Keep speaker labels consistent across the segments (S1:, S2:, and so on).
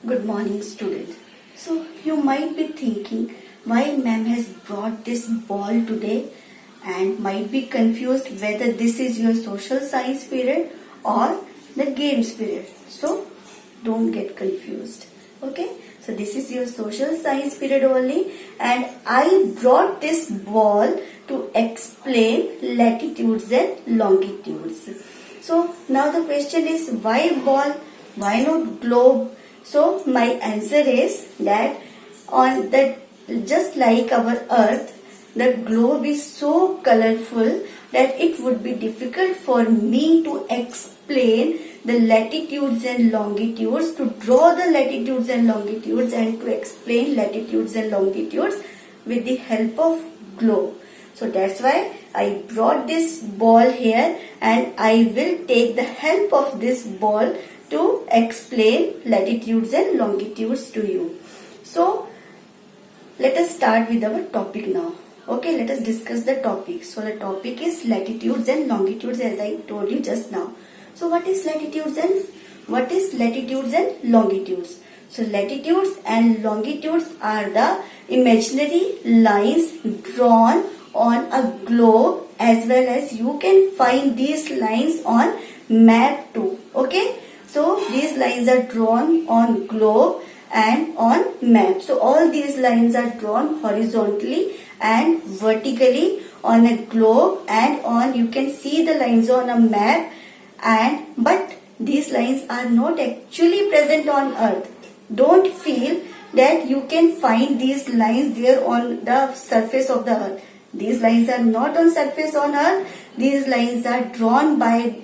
S1: Good morning, students. So you might be thinking why ma'am has brought this ball today and might be confused whether this is your social science period or the games period. So don't get confused. Okay? So this is your social science period only and I brought this ball to explain latitudes and longitudes. So now the question is why ball? Why not globe? So my answer is that on that just like our earth, the globe is so colorful that it would be difficult for me to explain the latitudes and longitudes, to draw the latitudes and longitudes and to explain latitudes and longitudes with the help of globe. So that's why I brought this ball here and I will take the help of this ball to explain latitudes and longitudes to you. So let us start with our topic now. Okay, let us discuss the topic. So the topic is latitudes and longitudes, as I told you just now. So what is latitudes and longitudes? So latitudes and longitudes are the imaginary lines drawn on a globe, as well as you can find these lines on map too. Okay, so these lines are drawn on globe and on map. So all these lines are drawn horizontally and vertically on a globe and on, you can see the lines on a map, and but these lines are not actually present on earth. Don't feel that you can find these lines there on the surface of the earth. These lines are not on surface on earth. These lines are drawn by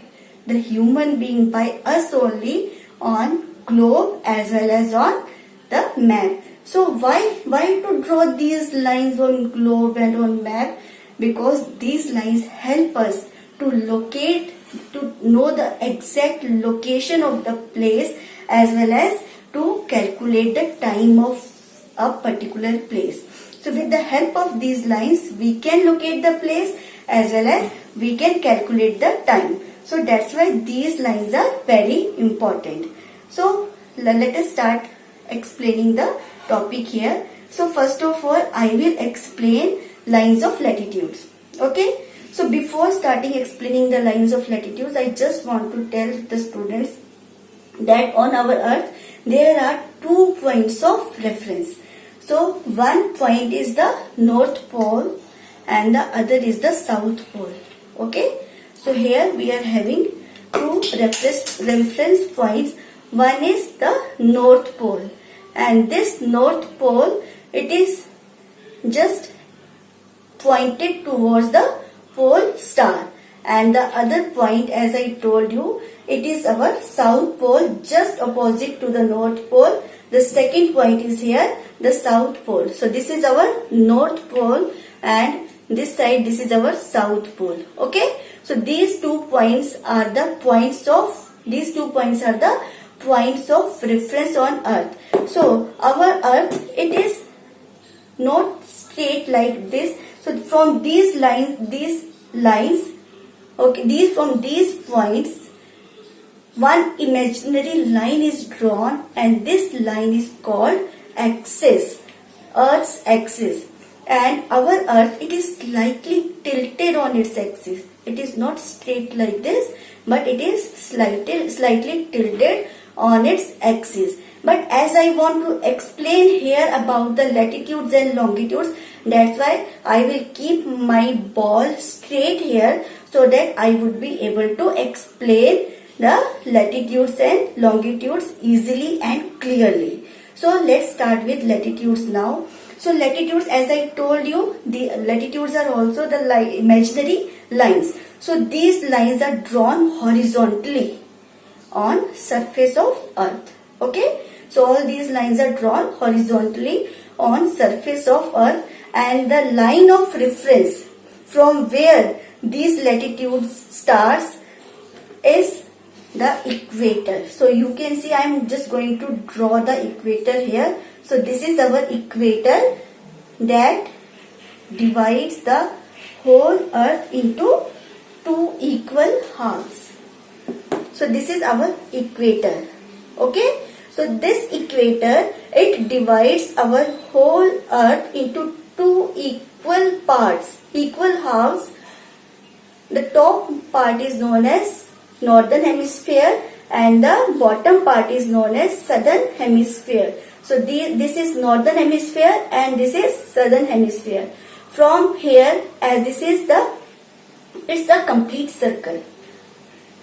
S1: the human being, by us only, on globe as well as on the map. So why to draw these lines on globe and on map? Because these lines help us to locate, to know the exact location of the place, as well as to calculate the time of a particular place. So with the help of these lines, we can locate the place as well as we can calculate the time. So that's why these lines are very important. So let us start explaining the topic here. So first of all, I will explain lines of latitudes. Okay. So before starting explaining the lines of latitudes, I just want to tell the students that on our earth, there are 2 points of reference. So one point is the North Pole and the other is the South Pole. Okay. So here we are having 2 reference points. One is the North Pole, and this North Pole, it is just pointed towards the pole star, and the other point, as I told you, it is our South Pole, just opposite to the North Pole. The second point is here, the South Pole. So this is our North Pole and this side, this is our South Pole. Okay. So these 2 points are the points of, reference on earth. So our earth, it is not straight like this. So from these lines, okay, from these points, one imaginary line is drawn, and this line is called axis, Earth's axis. And our earth, it is slightly tilted on its axis. It is not straight like this, but it is slightly tilted on its axis. But as I want to explain here about the latitudes and longitudes, that's why I will keep my ball straight here, so that I would be able to explain the latitudes and longitudes easily and clearly. So let's start with latitudes now. So latitudes, as I told you, the latitudes are also the imaginary lines. So these lines are drawn horizontally on surface of earth. Okay. So all these lines are drawn horizontally on surface of earth, and the line of reference from where these latitudes starts is the equator. So you can see I am just going to draw the equator here. So this is our equator that divides the whole earth into 2 equal halves. So this is our equator. Okay. So this equator, it divides our whole earth into two equal parts, equal halves. The top part is known as northern hemisphere and the bottom part is known as southern hemisphere. So this is northern hemisphere and this is southern hemisphere. From here, as this is it's a complete circle.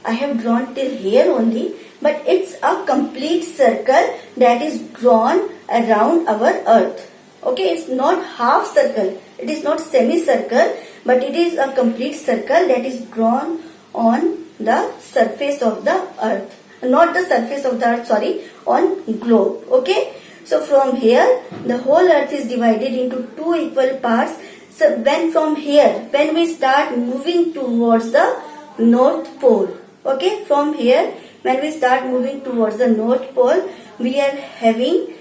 S1: I have drawn till here only, but it's a complete circle that is drawn around our earth. Okay, it's not half circle, it is not semicircle, but it is a complete circle that is drawn on the surface of the earth. Not the surface of the earth, sorry, on globe. Okay, so from here, the whole earth is divided into two equal parts. So from here, when we start moving towards the North Pole, okay, from here, when we start moving towards the North Pole, we are having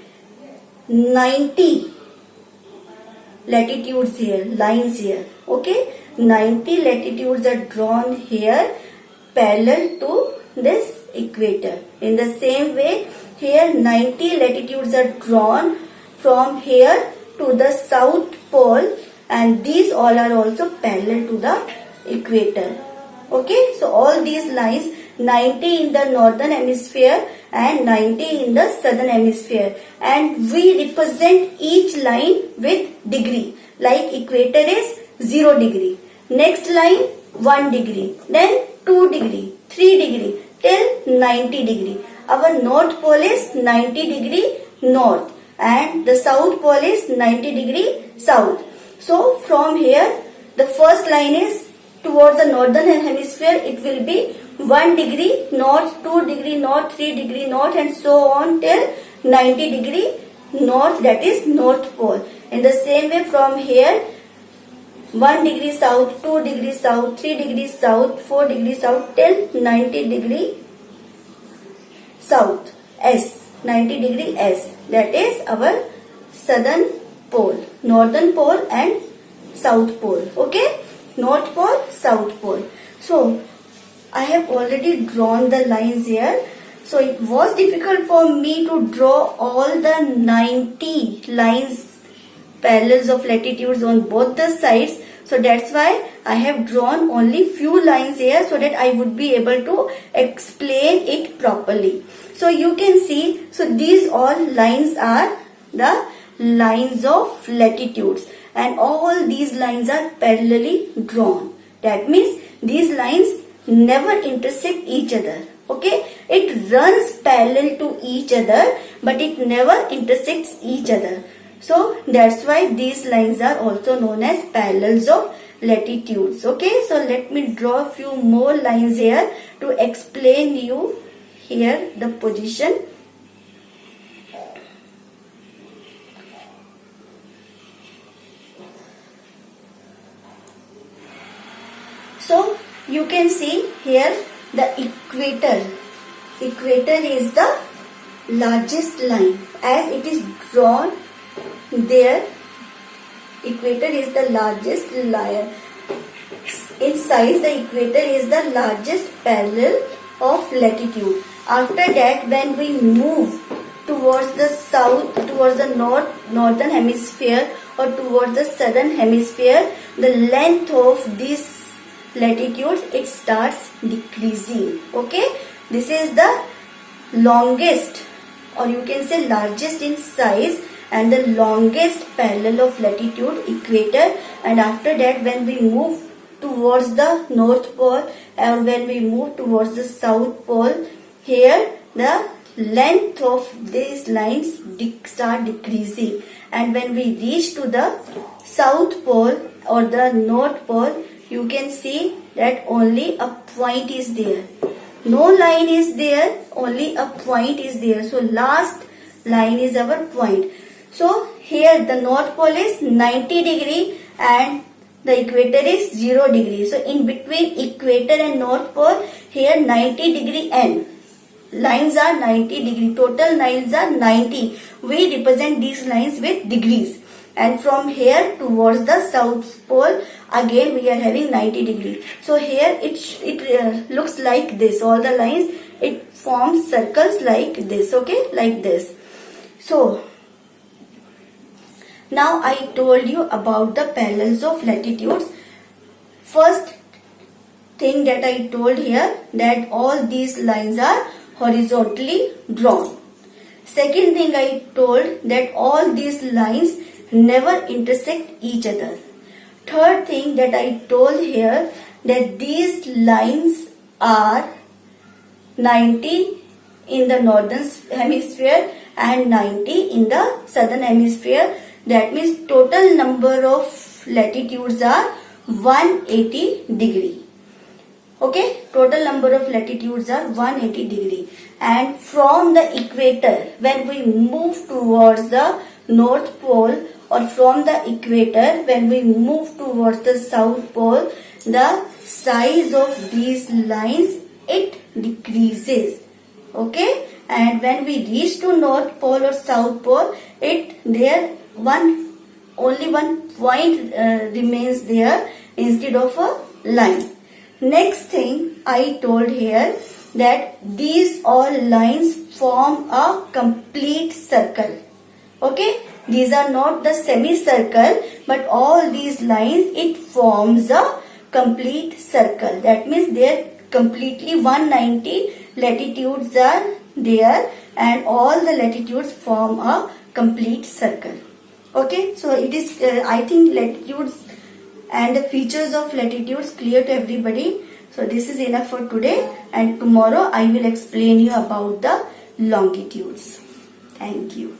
S1: 90 latitudes here, lines here, okay. 90 latitudes are drawn here parallel to this equator. In the same way, here 90 latitudes are drawn from here to the South Pole, and these all are also parallel to the equator. Okay, so all these lines, 90 in the northern hemisphere and 90 in the southern hemisphere, and we represent each line with degree. Like equator is 0 degree, next line 1 degree, then 2 degree, 3 degree till 90 degree. Our North Pole is 90 degree north and the South Pole is 90 degree south. So from here, the first line is towards the northern hemisphere, it will be 1 degree north, 2 degree north, 3 degree north, and so on till 90 degree north, that is North Pole. In the same way, from here 1 degree south, 2 degree south, 3 degree south, 4 degree south till 90 degree south, S, 90 degree S, that is our southern pole, northern pole and south pole. Okay, North Pole, South Pole. So I have already drawn the lines here. So it was difficult for me to draw all the 90 lines, parallels of latitudes on both the sides. So that's why I have drawn only few lines here so that I would be able to explain it properly. So you can see, so these all lines are the lines of latitudes, and all these lines are parallelly drawn. That means these lines never intersect each other. Okay, it runs parallel to each other, but it never intersects each other. So that's why these lines are also known as parallels of latitudes. Okay, so let me draw a few more lines here to explain you here the position. So you can see here the equator. Equator is the largest line as it is drawn there. Equator is the largest line. In size, the equator is the largest parallel of latitude. After that, when we move towards the south, towards the northern hemisphere or towards the southern hemisphere, the length of this latitudes, it starts decreasing. Okay, this is the longest, or you can say largest in size and the longest parallel of latitude, equator. And after that, when we move towards the North Pole or when we move towards the South Pole, here the length of these lines start decreasing, and when we reach to the South Pole or the North Pole, you can see that only a point is there. No line is there, only a point is there. So last line is our point. So here the North Pole is 90 degree and the equator is 0 degree. So in between equator and North Pole, here 90 degree end. Lines are 90 degree. Total lines are 90. We represent these lines with degrees. And from here towards the South Pole, again we are having 90 degree. So here it looks like this. All the lines, it forms circles like this, okay, like this. So now I told you about the parallels of latitudes. First thing that I told here, that all these lines are horizontally drawn. Second thing I told, that all these lines never intersect each other. Third thing that I told here, that these lines are 90 in the northern hemisphere and 90 in the southern hemisphere. That means total number of latitudes are 180 degree. Okay, total number of latitudes are 180 degree. And from the equator, when we move towards the North Pole, or from the equator when we move towards the South Pole, the size of these lines, it decreases. Okay, and when we reach to North Pole or South Pole, only one point remains there instead of a line. Next thing I told here, that these all lines form a complete circle. Okay, these are not the semicircle, but all these lines, it forms a complete circle. That means there completely 190 latitudes are there, and all the latitudes form a complete circle. Okay, so it is I think latitudes and the features of latitudes clear to everybody. So this is enough for today, and tomorrow I will explain you about the longitudes. Thank you.